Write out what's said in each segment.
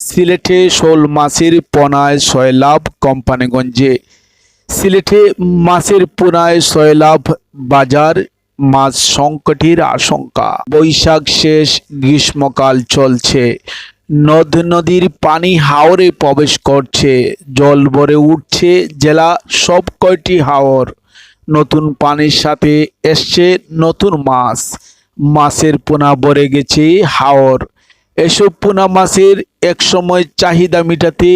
সিলেটে শোল মাছের পোনায় সয়লাভ কোম্পানিগঞ্জে। সিলেটে মাছের পোনায় সয়লাভ বাজার, মাছ সংকটের আশঙ্কা। বৈশাখ শেষ, গ্রীষ্মকাল চলছে, নদ নদীর পানি হাওরে প্রবেশ করছে, জল ভরে উঠছে জেলা সব কয়টি হাওর। নতুন পানির সাথে এসছে নতুন মাছ, মাছের পোনা ভরে গেছে হাওর। এসব পোনা মাছের একসময় চাহিদা মেটাতে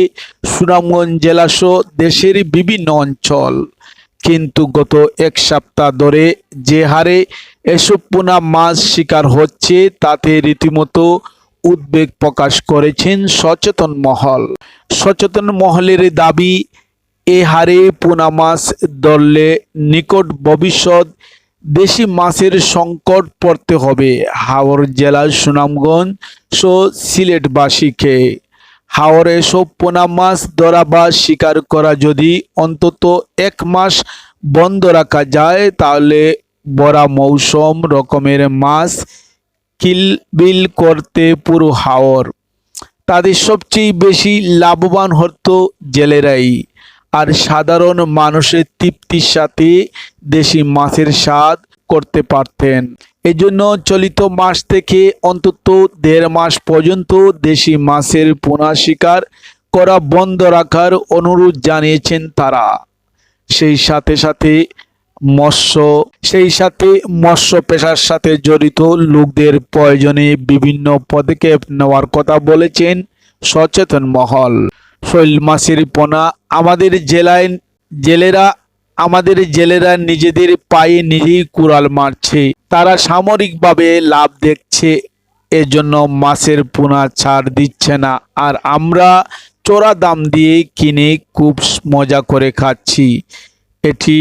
সুনামগঞ্জ জেলাসহ দেশের বিভিন্ন অঞ্চল, কিন্তু গত এক সপ্তাহ ধরে যে হারে এসব পোনা মাছ শিকার হচ্ছে তাতে রীতিমতো উদ্বেগ প্রকাশ করেছেন সচেতন মহল। সচেতন মহলের দাবি, এ হারে পোনা মাছ ধরলে নিকট ভবিষ্যৎ দেশি মাছের সংকট পড়তে হবে হাওর জেলার সুনামগঞ্জ সহ সিলেটবাসীকে। হাওরে এসব পোনা মাছ ধরা বা শিকার করা যদি অন্তত 1 মাস বন্ধ রাখা যায়, তাহলে বড়া মৌসুম রকমের মাছ কিলবিল করতে পুরো হাওর। তাদের সবচেয়ে বেশি লাভবান হতো জেলেরাই, আর সাধারণ মানুষের তৃপ্তির সাথে দেশি মাছের স্বাদ করতে পারতেন। এজন্য চলিত মাস থেকে অন্তত 1.5 মাস পর্যন্ত দেশি মাছের পোনা শিকার করা বন্ধ রাখার অনুরোধ জানিয়েছেন তারা। সেই সাথে মৎস্য পেশার সাথে জড়িত লোকদের প্রয়োজনে বিভিন্ন পদক্ষেপ নেওয়ার কথা বলেছেন সচেতন মহল। শৈল মাছের পোনা আমাদের জেলেরা নিজেদের পায়ে নিজেই কুড়াল মারছে, তারা সামরিকভাবে লাভ দেখছে, এজন্য মাছের পোনা ছাড় দিচ্ছে না, আর আমরা চড়া দাম দিয়ে কিনে খুব মজা করে খাচ্ছি। এটি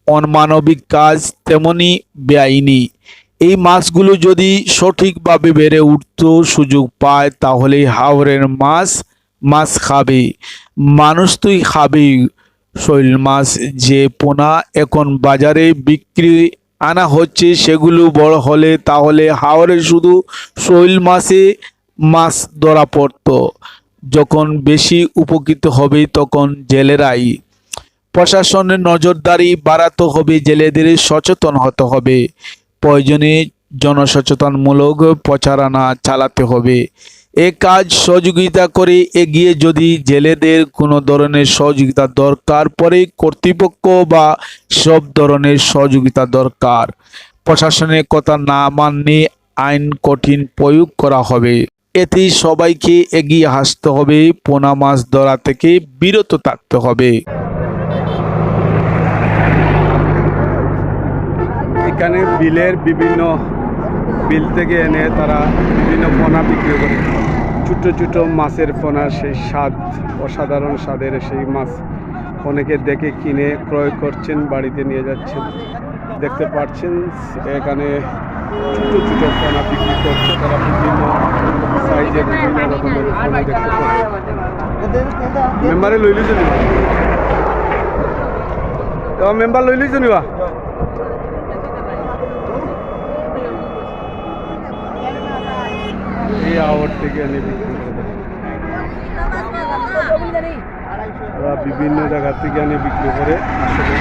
অমানবিক কাজ, তেমনি বেআইনি। এই মাছগুলো যদি সঠিকভাবে বেড়ে উঠতে সুযোগ পায়, তাহলে হাওরের মাছ খাবে, মানুষ তুই খাবে। শৈল মাছ যে পোনা এখন বাজারে বিক্রি আনা হচ্ছে, সেগুলো বড় হলে তাহলে হাওরে শুধু শৈল মাছ ধরা পড়তো। যখন বেশি উপকৃত হবে তখন জেলেরাই। প্রশাসনের নজরদারি বাড়াতে হবে, জেলেদের সচেতন হতে হবে, প্রয়োজনে জনসচেতনমূলক প্রচারণা চালাতে হবে। এ কাজ সহযোগিতা করে এগিয়ে যদি জেলেদের কোনো ধরনের সহযোগিতা দরকার পড়ে, কর্তৃপক্ষ বা সব ধরনের সহযোগিতা দরকার, প্রশাসনের কথা না মানলে আইন কঠিন প্রয়োগ করা হবে। এতে সবাইকে এগিয়ে আসতে হবে, পোনা মাছ ধরা থেকে বিরত থাকতে হবে। এখানে বিল থেকে এনে তারা বিভিন্ন পোনা বিক্রি করে। ছোট ছোট মাছের পোনা, সেই স্বাদ, অসাধারণ স্বাদের সেই মাছ অনেকে দেখে কিনে ক্রয় করছেন, বাড়িতে নিয়ে যাচ্ছেন। দেখতে পাচ্ছেন এখানে ছোট ছোট পোনা বিক্রি করছে তারা, বিভিন্ন সাইজের বিভিন্ন রকমের পোনা দেখতে পাচ্ছে। মেম্বারে লই লিছ নিবা, মেম্বার লই লিছ নিবা। এই আওয়ার থেকে এনে বিক্রি করে, ওরা বিভিন্ন জায়গা থেকে এনে বিক্রি করে। আসলে